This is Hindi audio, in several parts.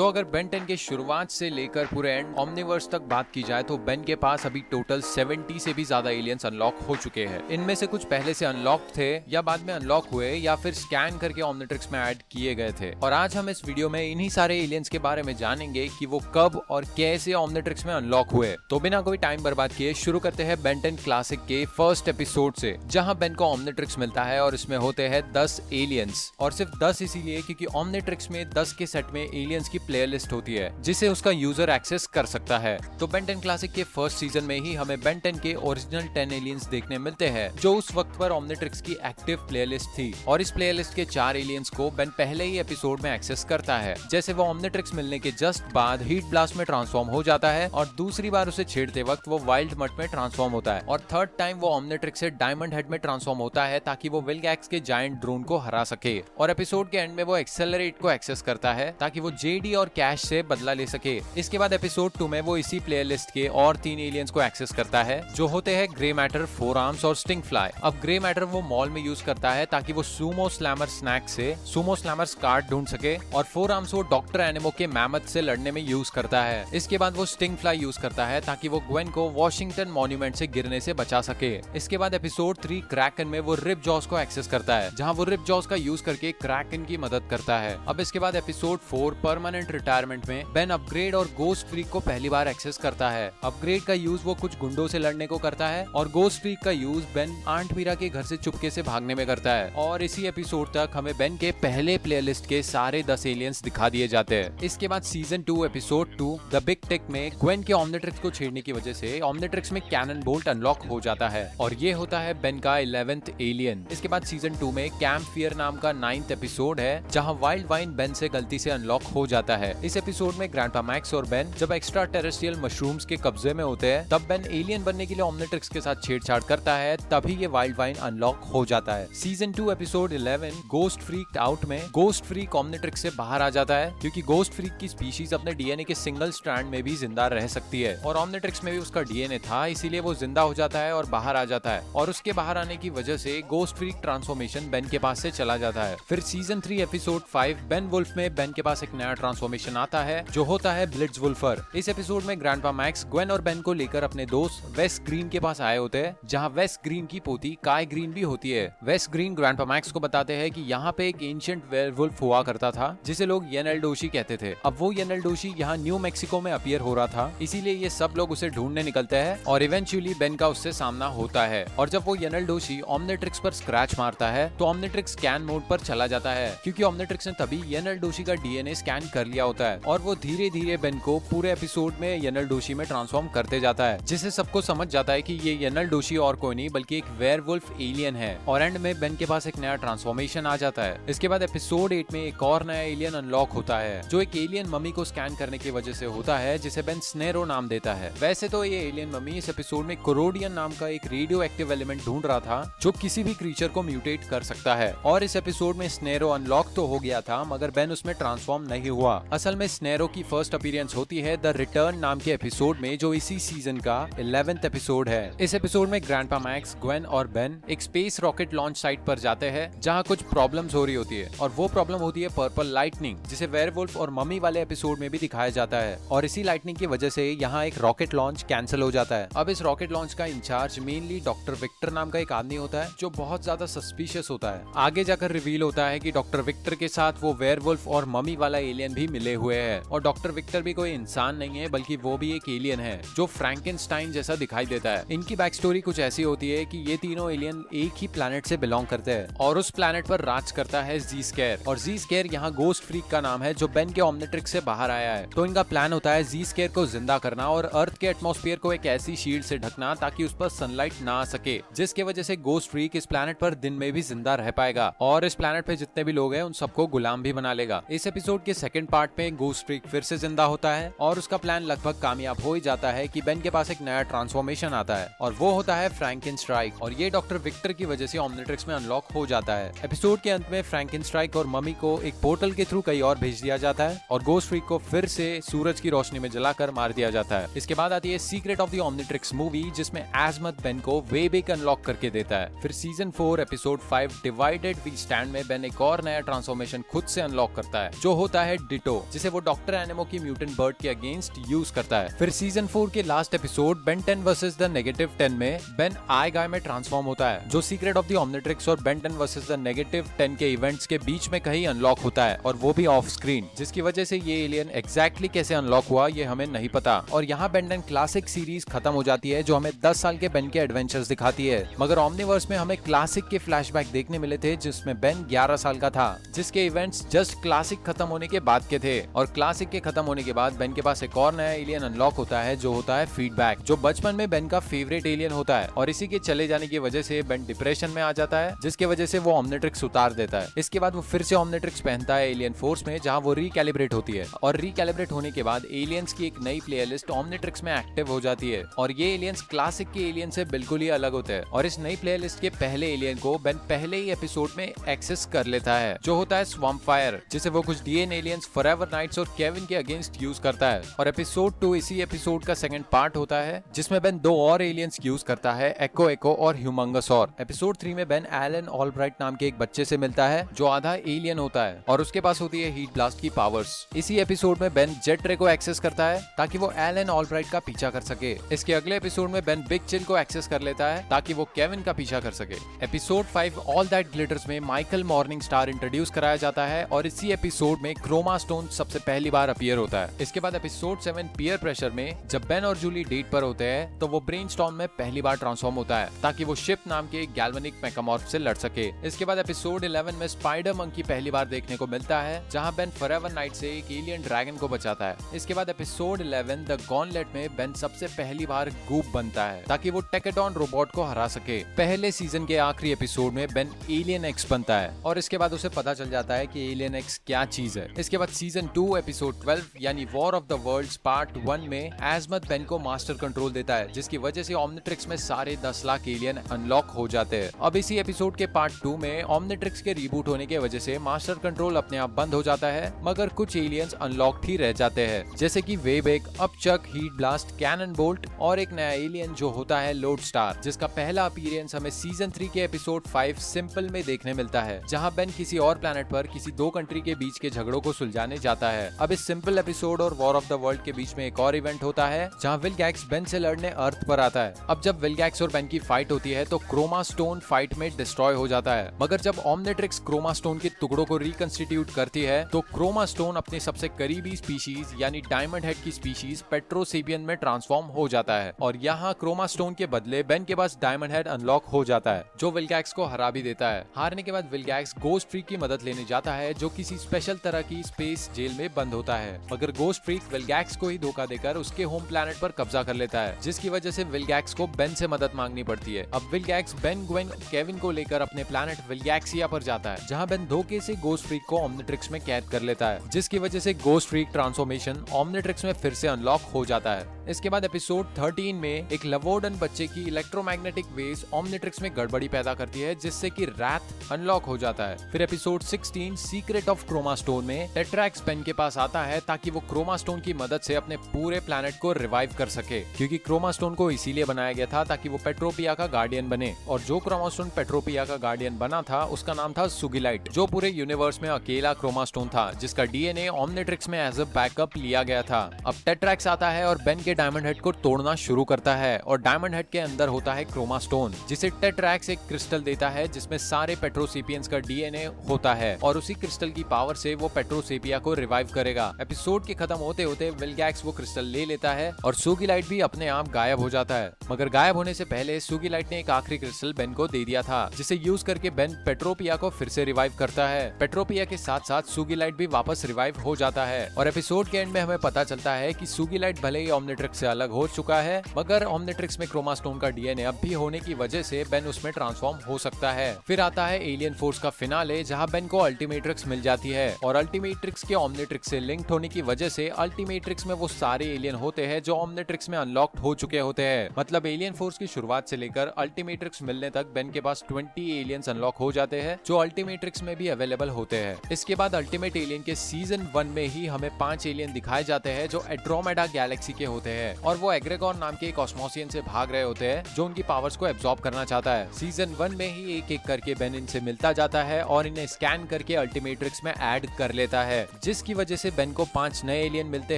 तो अगर बेन 10 के शुरुआत से लेकर पूरे एंड ओमनीवर्स तक बात की जाए तो बेन के पास अभी टोटल 70 से भी ज्यादा एलियंस अनलॉक हो चुके हैं। इनमें से कुछ पहले से अनलॉक थे या बाद में अनलॉक हुए या फिर स्कैन करके ओमनीट्रिक्स में ऐड किए गए थे। और आज हम इस वीडियो में इन्हीं सारे एलियंस के बारे में जानेंगे कि वो कब और कैसे ओमनीट्रिक्स में अनलॉक हुए। तो बिना कोई टाइम बर्बाद किए शुरू करते हैं बेन 10 क्लासिक के फर्स्ट एपिसोड से, जहां बेन को ओमनीट्रिक्स मिलता है और इसमें होते हैं 10 एलियंस। और सिर्फ 10 इसीलिए क्योंकि ओमनीट्रिक्स में 10 के सेट में एलियंस की प्लेलिस्ट होती है जिसे उसका यूजर एक्सेस कर सकता है। तो बेन 10 क्लासिक के फर्स्ट सीजन में ही हमें बेन 10 के ओरिजिनल 10 एलियंस देखने मिलते हैं जो उस वक्त पर ओमनीट्रिक्स की एक्टिव प्लेलिस्ट थी। और इस प्लेलिस्ट के 4 एलियंस को बेन पहले ही एपिसोड में एक्सेस करता है। जैसे वो ओमनीट्रिक्स मिलने के जस्ट बाद हीट ब्लास्ट में ट्रांसफॉर्म हो जाता है और दूसरी बार उसे छेड़ते वक्त वो वाइल्ड मट में ट्रांसफॉर्म होता है और थर्ड टाइम वो ओमनीट्रिक्स से डायमंड हेड में ट्रांसफॉर्म होता है ताकि वो विल्गैक्स के जायंट ड्रोन को हरा सके। और एपिसोड के एंड में वो एक्सेलरेट को एक्सेस करता है ताकि वो जेडी और कैश से बदला ले सके। इसके बाद एपिसोड 2 में वो इसी प्लेलिस्ट के और 3 एलियंस को एक्सेस करता है जो होते हैं ग्रे मैटर, फोर आर्म्स और स्टिंग फ्लाई। अब ग्रे मैटर वो मॉल में यूज करता है ताकि वो सुमो स्लैमर स्नैक से सुमो स्लैमर कार्ड ढूंढ सके और फोर आर्म्स वो डॉक्टर एनिमो के मैमथ से लड़ने में यूज करता है। इसके बाद वो स्टिंग फ्लाई यूज करता है ताकि वो ग्वेन को वॉशिंगटन मॉन्यूमेंट से गिरने से बचा सके। इसके बाद एपिसोड 3 क्रैकन में वो रिप जॉस को एक्सेस करता है जहां वो रिप जॉस का यूज करके क्रैकन की मदद करता है। अब इसके बाद एपिसोड 4 परमानेंट रिटायरमेंट में बेन अपग्रेड और गोस्ट फ्रीक को पहली बार एक्सेस करता है। अपग्रेड का यूज वो कुछ गुंडों से लड़ने को करता है और गोस्ट फ्रीक का यूज बेन आंट मीरा के घर से चुपके से भागने में करता है। और इसी एपिसोड तक हमें बेन के पहले प्लेलिस्ट के सारे 10 एलियंस दिखा दिए जाते हैं। इसके बाद season 2 episode 2 the big tech में ग्वेन के ओमनीट्रिक्स को छेड़ने की वजह से ओमनीट्रिक्स में कैनन बोल्ट अनलॉक हो जाता है और ये होता है बेन का 11th एलियन। इसके बाद सीजन 2 में कैंप फियर नाम का 9th एपिसोड है जहां वाइल्ड वाइन बेन से गलती से अनलॉक हो जाता है। इस एपिसोड में ग्रैंडपा मैक्स और बेन जब एक्स्ट्रा टेरेस्ट्रियल मशरूम्स के कब्जे में होते हैं तब बेन एलियन बनने के लिए ओमनीट्रिक्स के साथ छेड़छाड़ करता है, तभी ये वाइल्ड वाइन अनलॉक हो जाता है। Season 2 episode 11 ghost freak out में गोस्ट फ्रीक ओमनीट्रिक्स से बाहर आ जाता है क्योंकि गोस्ट फ्रीक की स्पीशीज अपने डीएनए के सिंगल स्ट्रैंड में भी जिंदा रह सकती है और ओमनीट्रिक्स में भी उसका डीएनए था, इसीलिए वो जिंदा हो जाता है और बाहर आ जाता है। और उसके बाहर आने की वजह से गोस्ट फ्रीक ट्रांसफॉर्मेशन बेन के पास से चला जाता है। फिर सीजन 3 एपिसोड 5 बेन वुल्फ में बेन के पास एक नया ट्रांसफॉर्मेशन आता है जो होता है ब्लिट्जवुल्फर। इस एपिसोड में ग्रैंडपा मैक्स ग्वेन और बेन को लेकर अपने दोस्त वेस्ट ग्रीन के पास आए होते हैं जहां वेस्ट ग्रीन की पोती काय ग्रीन भी होती है। वेस्ट ग्रीन ग्रैंडपा मैक्स को बताते हैं कि यहाँ पे एक एंशिएंट वेयरवुल्फ हुआ करता था जिसे लोग येनेलडोशी कहते थे। अब वो येनेलडोशी यहाँ न्यू मैक्सिको में अपीयर हो रहा था, इसीलिए ये सब लोग उसे ढूंढने निकलते हैं और इवेंचुअली बेन का उससे सामना होता है। और जब वो येनेलडोशी ओमनीट्रिक्स पर स्क्रैच मारता है तो ओमनीट्रिक्स स्कैन मोड पर चला जाता है क्योंकि ओमनीट्रिक्स ने तभी येनेलडोशी का डीएनए स्कैन कर लिया होता है और वो धीरे धीरे बेन को पूरे एपिसोड में येनेलडोशी में ट्रांसफॉर्म करते जाता है जिससे सबको समझ जाता है कि ये येनेलडोशी और कोई नहीं बल्कि एक वेयरवुल्फ एलियन है। और एंड में बेन के पास एक नया ट्रांसफॉर्मेशन आ जाता है। इसके बाद एपिसोड 8 में एक और नया एलियन अनलॉक होता है जो एक एलियन मम्मी को स्कैन करने की वजह से होता है जिसे बेन स्नेरो नाम देता है। वैसे तो ये एलियन मम्मी इस एपिसोड में कोरोडियन नाम का एक रेडियो एक्टिव एलिमेंट ढूंढ रहा था जो किसी भी क्रीचर को म्यूटेट कर सकता है और इस एपिसोड में स्नेरो अनलॉक तो हो गया था मगर बेन उसमें ट्रांसफॉर्म नहीं हुआ। असल में स्नेरो की फर्स्ट अपीयरेंस होती है द रिटर्न नाम के एपिसोड में जो इसी सीजन का 11th एपिसोड है। इस एपिसोड में ग्रैंडपा मैक्स, ग्वेन और बेन एक स्पेस रॉकेट लॉन्च साइट पर जाते हैं जहां कुछ प्रॉब्लम्स हो रही होती है और वो प्रॉब्लम होती है पर्पल लाइटनिंग जिसे वेयरवुल्फ और मम्मी वाले एपिसोड में भी दिखाया जाता है और इसी लाइटनिंग की वजह से यहाँ एक रॉकेट लॉन्च कैंसिल हो जाता है। अब इस रॉकेट लॉन्च का इंचार्ज मेनली डॉक्टर विक्टर नाम का एक आदमी होता है जो बहुत ज्यादा सस्पिशियस होता है। आगे जाकर रिवील होता है कि डॉक्टर विक्टर के साथ वो वेयरवुल्फ और मम्मी वाला एलियन भी मिले हुए हैं और डॉक्टर विक्टर भी कोई इंसान नहीं है बल्कि वो भी एक एलियन है जो फ्रैंकेनस्टाइन जैसा दिखाई देता है। इनकी बैक स्टोरी कुछ ऐसी होती है कि ये तीनों एलियन एक ही प्लैनेट से बिलोंग करते हैं और उस प्लैनेट पर राज करता है जी स्केयर और जी स्केयर यहाँ गोस्ट फ्रीक का नाम है जो बेन के ओमनीट्रिक्स से बाहर आया है। तो इनका प्लान होता है जी स्केयर को जिंदा करना और अर्थ के एटमॉस्फेयर को एक ऐसी शील्ड से ढकना ताकि उस पर सनलाइट ना आ सके जिसकी वजह से गोस्ट फ्रीक इस प्लैनेट पर दिन में भी जिंदा रह पाएगा और इस प्लैनेट पे जितने भी लोग हैं उन सबको गुलाम भी बना लेगा। इस एपिसोड के सेकंड पार्ट में गोस्ट फ्रीक फिर से जिंदा होता है और उसका प्लान लगभग कामयाब हो ही जाता है कि बेन के पास एक नया ट्रांसफॉर्मेशन आता है और वो होता है फ्रैंकेनस्ट्राइक और ये डॉक्टर विक्टर की वजह से ओमनीट्रिक्स में अनलॉक हो जाता है। एपिसोड के अंत में फ्रैंकेनस्ट्राइक और मम्मी को एक पोर्टल के थ्रू कहीं और भेज दिया जाता है और गोस्ट फ्रीक को फिर से सूरज की रोशनी में जलाकर मार दिया जाता है। इसके बाद आती है secret of the Omnitrix movie जिसमें एज़मथ बेन को वेबेक अनलॉक करके देता है। फिर season 4 episode 5 divided we stand में बेन एक और नया ट्रांसफॉर्मेशन खुद से अनलॉक करता है जो होता है डिटो मैग्नेटो, जिसे वो डॉक्टर एनिमो की म्यूटेंट बर्ड के अगेंस्ट यूज करता है। फिर सीजन 4 के last episode Ben 10 versus the negative 10 में बेन आई गाय में ट्रांसफॉर्म होता है, जो सीक्रेट ऑफ द ओमनिट्रिक्स और बेन 10 वर्सेस द नेगेटिव 10 के इवेंट्स के बीच में कहीं अनलॉक होता है, और वो भी ऑफ स्क्रीन, जिसकी वजह से ये एलियन एग्जैक्टली कैसे अनलॉक हुआ ये हमें नहीं पता। और यहाँ बेन 10 क्लासिक सीरीज खत्म हो जाती है, जो हमें 10 साल के बेन के एडवेंचर्स दिखाती है। मगर ओमनीवर्स में हमें क्लासिक के फ्लैशबैक देखने मिले थे, जिसमें बेन 11 साल का था, जिसके इवेंट्स जस्ट क्लासिक खत्म होने के बाद के थे। और क्लासिक के खत्म होने के बाद बेन के पास एक और नया एलियन अनलॉक होता है, जो होता है फीडबैक, जो बचपन में बेन का फेवरेट एलियन होता है। और इसी के चले जाने की वजह से बेन डिप्रेशन में आ जाता है, जिसकी वजह से वो ओमनिट्रिक्स उतार देता है। इसके बाद वो फिर से ओमनिट्रिक्स पहनता है एलियन फोर्स में, जहाँ वो रिकैलिब्रेट होती है। और रिकैलिब्रेट होने के बाद एलियंस की एक नई प्लेलिस्ट ओमनिट्रिक्स में एक्टिव हो जाती है, और ये एलियंस क्लासिक के एलियन से बिल्कुल ही अलग होते हैं। और इस नई प्लेलिस्ट के पहले एलियन को बेन पहले ही एपिसोड में एक्सेस कर लेता है, जो होता है स्वैम्प फायर, जिसे वो कुछ डीएन एलियंस फॉरएवर नाइट्स और केविन के अगेंस्ट यूज करता है। और एपिसोड 2 इसी एपिसोड का सेकंड पार्ट होता है, जिसमें बेन 2 और एलियंस यूज करता है, एको और ह्यूमंगसॉर। एपिसोड 3 में बेन एलन ऑलब्राइट नाम के एक बच्चे से मिलता है, जो आधा एलियन होता है, और उसके पास होती है हीट ब्लास्ट की पावर्स। इसी एपिसोड में बेन जेट रे को एक्सेस करता है, ताकि वो एलन ऑलब्राइट का पीछा कर सके। इसके अगले एपिसोड में बेन बिग चिल को एक्सेस कर लेता है, ताकि वो केविन का पीछा कर सके। एपिसोड 5 ऑल दैट ग्लिटर्स में माइकल मॉर्निंग स्टार इंट्रोड्यूस कराया जाता है, और इसी एपिसोड में क्रोमा स्टोन सबसे पहली बार अपीयर होता है। इसके बाद एपिसोड 7 पीयर प्रेशर में जब बेन और जूली डेट पर होते हैं, तो वो ब्रेनस्टॉर्म में पहली बार ट्रांसफॉर्म होता है, ताकि वो शिप नाम के गैल्वेनिक मेकामॉर्फ से लड़ सके। इसके बाद एपिसोड 11 में स्पाइडर मंकी पहली बार देखने को मिलता है, जहां बेन फॉरएवर नाइट से एक एलियन ड्रैगन को बचाता है। इसके बाद एपिसोड 11 द गॉनलेट में बेन सबसे पहली बार गूप बनता है, ताकि वो टेकेटॉन रोबोट को हरा सके। पहले सीजन के आखिरी एपिसोड में बेन एलियन एक्स बनता है, और इसके बाद उसे पता चल जाता है कि एलियन एक्स क्या चीज है। इसके बाद सीजन 2 एपिसोड 12 यानी war of the worlds part 1 में एजमत बेन को मास्टर कंट्रोल देता है, जिसकी वजह से ओमनिट्रिक्स में सारे 10 लाख एलियन अनलॉक हो जाते हैं। अब इसी एपिसोड के पार्ट 2 में ओमनिट्रिक्स के रिबूट होने की वजह से मास्टर कंट्रोल अपने आप बंद हो जाता है, मगर कुछ एलियंस अनलॉक्ड ही रह जाते हैं, जैसे कि वेबेक, अपचक, हीट ब्लास्ट, कैनन बोल्ट, और एक नया एलियन जो होता है लोड स्टार, जिसका पहला अपीयरेंस हमें सीजन 3 के एपिसोड 5 सिंपल में देखने मिलता है, जहां बेन किसी और प्लेनेट पर किसी 2 कंट्री के बीच के झगड़ों को सुलझाने जाता है। अब इस सिंपल एपिसोड और वॉर ऑफ द वर्ल्ड के बीच में एक और इवेंट होता है, जहां विलगैक्स बेन से लड़ने अर्थ पर आता है। अब जब विलगैक्स और बेन की फाइट होती है, तो क्रोमा स्टोन फाइट में डिस्ट्रॉय हो जाता है, मगर जब ओमनिट्रिक्स क्रोमा स्टोन के टुकड़ों को रिकंस्टिट्यूट करती है, तो क्रोमा स्टोन अपने सबसे करीबी स्पीशीज यानी डायमंड हेड की स्पीशीज पेट्रोसेपियन में ट्रांसफॉर्म हो जाता है। और यहाँ क्रोमा स्टोन के बदले बेन के पास डायमंड हेड अनलॉक हो जाता है, जो विलगैक्स को हरा भी देता है। हारने के बाद विलगैक्स गोस्ट फ्रीक की मदद लेने जाता है, जो किसी स्पेशल तरह की स्पेस जेल में बंद होता है, मगर गोस्ट फ्रीक विलगैक्स को ही धोखा देकर उसके होम प्लैनेट पर कब्जा कर लेता है, जिसकी वजह से विलगैक्स को बेन से मदद मांगनी पड़ती है। अब विलगैक्स बेन, ग्वेन, केविन को लेकर अपने प्लैनेट विलगैक्सिया पर जाता है, जहां बेन धोखे से गोस्ट फ्रीक को ओमनिट्रिक्स में कैद कर लेता है, जिसकी वजह से गोस्ट फ्रीक ट्रांसफॉर्मेशन ओमनिट्रिक्स में फिर से अनलॉक हो जाता है। इसके बाद एपिसोड 13 में एक लवोडन बच्चे की इलेक्ट्रोमैग्नेटिक वेव्स ओमनिट्रिक्स में गड़बड़ी पैदा करती है, जिससे कि रैथ अनलॉक हो जाता है। फिर episode 16 secret of chroma stone में टेट्रैक्स बेन के पास आता है, ताकि वो क्रोमा स्टोन की मदद से अपने पूरे प्लैनेट को रिवाइव कर सके, क्योंकि क्रोमा स्टोन को इसीलिए बनाया गया था ताकि वो पेट्रोपिया का गार्डियन बने। और जो क्रोमा स्टोन पेट्रोपिया का गार्डियन बना था, उसका नाम था सुगिलाइट, जो पूरे यूनिवर्स में अकेला क्रोमा स्टोन था, जिसका डीएनए ओमनिट्रिक्स में एज अ बैकअप लिया गया था। अब टेट्रैक्स आता है और बेन के डायमंड हेड को तोड़ना शुरू करता है, और डायमंड हेड के अंदर होता है क्रोमा स्टोन, जिसे टेट्रैक्स एक क्रिस्टल देता है, जिसमें सारे पेट्रोसेपियंस का डीएनए होता है, और उसी क्रिस्टल की पावर से वो पेट्रोसेपिया को रिवाइव करेगा। एपिसोड के खत्म होते होते विलगैक्स वो क्रिस्टल ले लेता है, और सुगिलाइट भी अपने आप गायब हो जाता है। मगर गायब होने से पहले सुगिलाइट ने एक आखिरी क्रिस्टल बेन को दे दिया था, जिसे यूज करके बेन पेट्रोपिया को फिर से रिवाइव करता है। पेट्रोपिया के साथ साथ सुगिलाइट भी वापस रिवाइव हो जाता है, और एपिसोड के एंड में हमें पता चलता है कि सुगिलाइट भले ही ओमनिट्रिक्स से अलग हो चुका है, मगर ओमनिट्रिक्स में क्रोमा स्टोन का डीएनए अब भी होने की वजह से बेन उसमें ट्रांसफॉर्म हो सकता है। फिर आता है एलियन फोर्स का फिनाले, जहां बेन को अल्टीमेट्रिक्स मिल जाती है, और अल्टीमेट्रिक्स के ओमनिट्रिक्स से लिंक्ड होने की वजह से अल्टीमेट्रिक्स में वो सारे एलियन होते हैं जो ओमनिट्रिक्स में अनलॉक्ड हो चुके होते हैं। मतलब एलियन फोर्स की शुरुआत से लेकर अल्टीमेट्रिक्स मिलने तक बेन के पास 20 एलियंस अनलॉक हो जाते हैं, जो अल्टीमेट्रिक्स में भी अवेलेबल होते हैं। इसके बाद अल्टीमेट एलियन के सीजन 1 में ही हमें 5 एलियन दिखाए जाते हैं, जो एड्रोमेडा गैलेक्सी के होते हैं और वो एग्रेगोर नाम के एक ऑस्मोसियन से भाग रहे होते हैं जो उनकी पावर्स को एब्जॉर्ब करना चाहता है। सीजन 1 में ही एक एक करके बेन इनसे मिलता जाता है और इन्हें स्कैन करके अल्टीमेट्रिक्स में ऐड कर लेता है, जिसकी वजह से बेन को 5 नए एलियन मिलते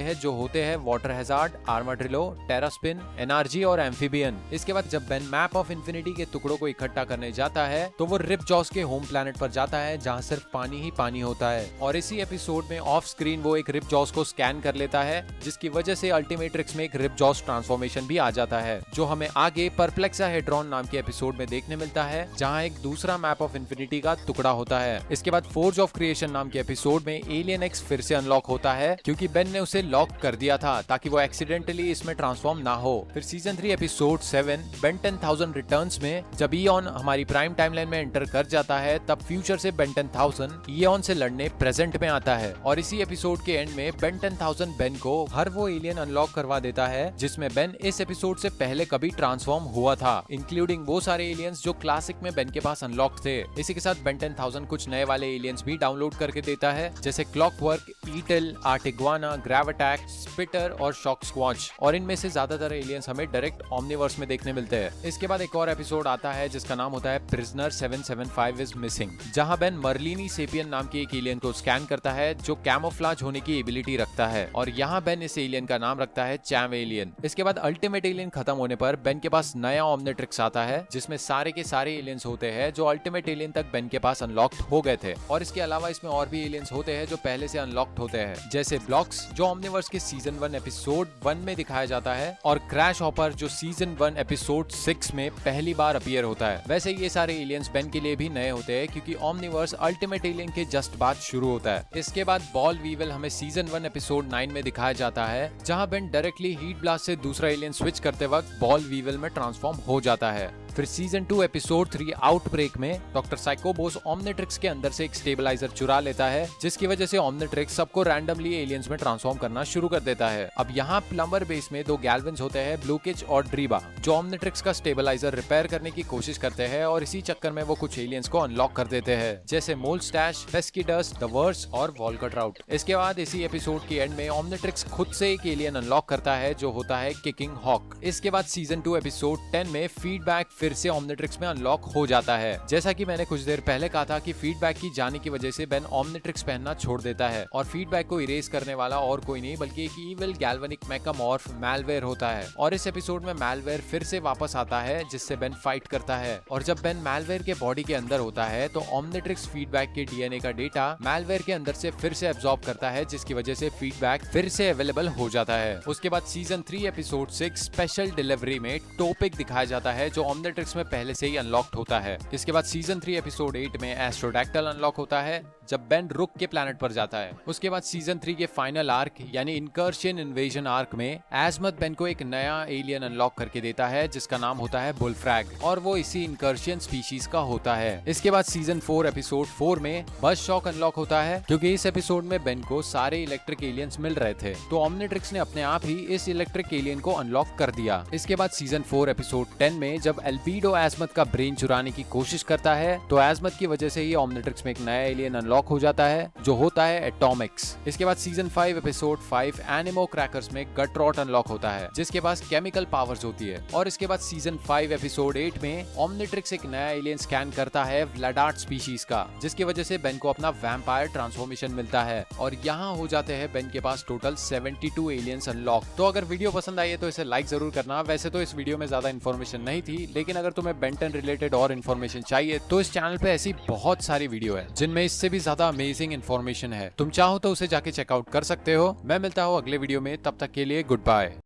हैं जो होते हैं वाटर हैजार्ड, आर्माड्रिलो, टेरास्पिन, एनआरजी और एम्फीबियन। इसके बाद जब बेन मैप ऑफ इंफिनिटी के टुकड़ों को इकट्ठा करने जाता है तो वो रिपजॉस के होम प्लैनेट पर जाता है जहाँ सिर्फ पानी ही पानी होता है और इसी एपिसोड में ऑफ स्क्रीन वो एक रिपजॉस को स्कैन कर लेता है, जिसकी वजह से अल्टीमेट्रिक्स में एक रिपजॉस ट्रांसफॉर्मेशन भी आ जाता है जो हमें आगे परप्लेक्साहेड्रॉन नाम के एपिसोड में देखने मिलता है जहाँ एक दूसरा मैप ऑफ इंफिनिटी का टुकड़ा होता है। इसके बाद फोर्ज ऑफ क्रिएशन नाम के एपिसोड में एलियन एक्स फिर से अनलॉक होता है क्योंकि बेन ने उसे लॉक कर दिया था ताकि वो एक्सीडेंटली इसमें ट्रांसफॉर्म ना हो। फिर सीजन 3 एपिसोड 7 बेन 10,000 रिटर्न्स में जब ईऑन हमारी प्राइम टाइमलाइन में एंटर कर जाता है तब फ्यूचर से बेन 10,000 ईऑन से लड़ने प्रेजेंट में आता है और इसी एपिसोड के एंड में बेन 10,000 बेन को हर वो एलियन अनलॉक करवा देता है जिसमें बेन इस एपिसोड से पहले कभी ट्रांसफॉर्म हुआ था, इंक्लूडिंग वो सारे एलियंस जो क्लासिक में बेन के पास अनलॉक थे। इसी के साथ बेन 10,000 कुछ नए वाले एलियंस भी डाउनलोड करके देता है जैसे क्लॉकवर्क, ईटल, आर्टिग्वाना, ग्रेविटैक, स्पिटर और शॉक स्क्वॉच और इनमें से ज्यादातर एलियंस हमें डायरेक्ट ओमनीवर्स में देखने मिलते हैं। इसके बाद एक और एपिसोड आता है जिसका नाम होता है प्रिजनर 775 इज मिसिंग, जहां बेन मर्लिनी सेपियन नाम के एक एलियन को स्कैन करता है जो कैमोफ्लाज होने की एबिलिटी रखता है और यहाँ बेन इस एलियन का नाम रखता है चैम एलियन। इसके बाद अल्टीमेट एलियन खत्म होने पर बेन के पास नया ओमनिट्रिक्स आता है जिसमें सारे के सारे एलियंस होते हैं जो अल्टीमेट एलियन तक बेन के पास अनलॉक्ड हो गए थे और इसके अलावा इसमें और भी एलियंस होते हैं जो पहले से अनलॉक्ड होते हैं जैसे ब्लॉक्स जो ओमनिवर्स के सीजन 1 एपिसोड 1 में दिखाया जाता है और क्रैश हॉपर जो सीजन 1 एपिसोड 6 में पहली बार अपीयर होता है। वैसे ये सारे एलियंस बेन के लिए भी नए होते हैं क्योंकि ओमनिवर्स अल्टीमेट एलियन के जस्ट बाद शुरू होता है। इसके बाद बॉल वीवल हमें सीजन 1 एपिसोड 9 में दिखाया जाता है जहां बेन डायरेक्टली हीट ब्लास्ट से दूसरा एलियन स्विच करते वक्त बॉल वीवल में ट्रांसफॉर्म हो जाता है। फिर सीजन 2 एपिसोड 3 आउटब्रेक में डॉक्टर साइकोबोस ओमनिट्रिक्स के अंदर से एक स्टेबलाइजर चुरा लेता है जिसकी वजह से ओमनिट्रिक्स सबको रैंडमली एलियंस में ट्रांसफॉर्म करना शुरू कर देता है। अब यहाँ प्लम्बर बेस में 2 गैल्विन्स होते हैं, ब्लूकिच और ड्रीबा, जो ओमनिट्रिक्स का स्टेबलाइजर रिपेयर करने की कोशिश करते हैं और इसी चक्कर में वो कुछ एलियंस को अनलॉक कर देते हैं जैसे मोलस्टैश, पेस्किडस, द वर्स और वॉल्करट्राउट। इसके बाद इसी एपिसोड के एंड में ओमनिट्रिक्स खुद से एक एलियन अनलॉक करता है जो होता है किकिंग हॉक। इसके बाद सीजन 2 एपिसोड 10 में फीडबैक फिर से ओमनिट्रिक्स में अनलॉक हो जाता है। जैसा कि मैंने कुछ देर पहले कहा था कि फीडबैक की जाने की वजह से बेन ओमनिट्रिक्स पहनना छोड़ देता है और फीडबैक को इरेज करने वाला और कोई नहीं बल्कि एक इविल गैल्वेनिक मेकामॉर्फ मैलवेयर होता है और इस एपिसोड में मैलवेयर फिर से वापस आता है जिससे बेन फाइट करता है और जब बेन मैलवेयर के बॉडी के अंदर होता है तो ओमनिट्रिक्स फीडबैक के डीएनए का डेटा मैलवेयर के अंदर से फिर से एब्जॉर्ब करता है जिसकी वजह से फीडबैक फिर से अवेलेबल हो जाता है। उसके बाद सीजन 3 एपिसोड 6 स्पेशल डिलीवरी में टोपिक दिखाया जाता है जो ओमनिट्रिक्स में पहले से ही अनलॉक्ड होता है। इसके बाद सीजन 3 एपिसोड 8 में एस्ट्रोडैक्टल अनलॉक होता है जब बेन रुक के प्लैनेट पर जाता है। उसके बाद सीजन 3 के फाइनल आर्क यानी इनकर्शन इन्वेजन आर्क में एजमथ बेन को एक नया एलियन अनलॉक करके देता है जिसका नाम होता है बुलफ्रैग और वो इसी इनकर्शन स्पीशीज का होता है। इसके बाद सीजन 4 एपिसोड 4 में बस शॉक अनलॉक होता है क्योंकि इस एपिसोड में बेन को सारे इलेक्ट्रिक एलियंस मिल रहे थे तो ओमनिट्रिक्स ने अपने आप ही इस इलेक्ट्रिक एलियन को अनलॉक कर दिया। इसके बाद सीजन 4 एपिसोड 10 में जब एल्बीडो एजमथ का ब्रेन चुराने की कोशिश करता है तो एजमथ की वजह से ही ओमनिट्रिक्स में एक नया एलियन अनलॉक हो जाता है जो होता है एटॉमिक्स। इसके बाद सीजन 5 एपिसोड 5 एनिमो क्रैकर्स में गटरॉट अनलॉक होता है जिसके पास केमिकल पावर्स होती है और इसके बाद सीजन 5 एपिसोड 8 में ओमनिट्रिक्स एक नया एलियन स्कैन करता है व्लाडार्ट स्पीशीज का जिसकी वजह से बेन को अपना वैम्पायर ट्रांसफॉर्मेशन मिलता है और यहाँ हो जाते हैं बेन के पास टोटल 72 एलियंस अनलॉक। तो अगर वीडियो पसंद आई है तो इसे लाइक जरूर करना। वैसे तो इस वीडियो में ज्यादा इन्फॉर्मेशन नहीं थी लेकिन अगर तुम्हें बेन 10 रिलेटेड और इन्फॉर्मेशन चाहिए तो इस चैनल पे ऐसी बहुत सारी वीडियो है जिनमें इससे भी ज्यादा अमेजिंग इन्फॉर्मेशन है। तुम चाहो तो उसे जाके चेकआउट कर सकते हो। मैं मिलता हूँ अगले वीडियो में, तब तक के लिए गुड बाय।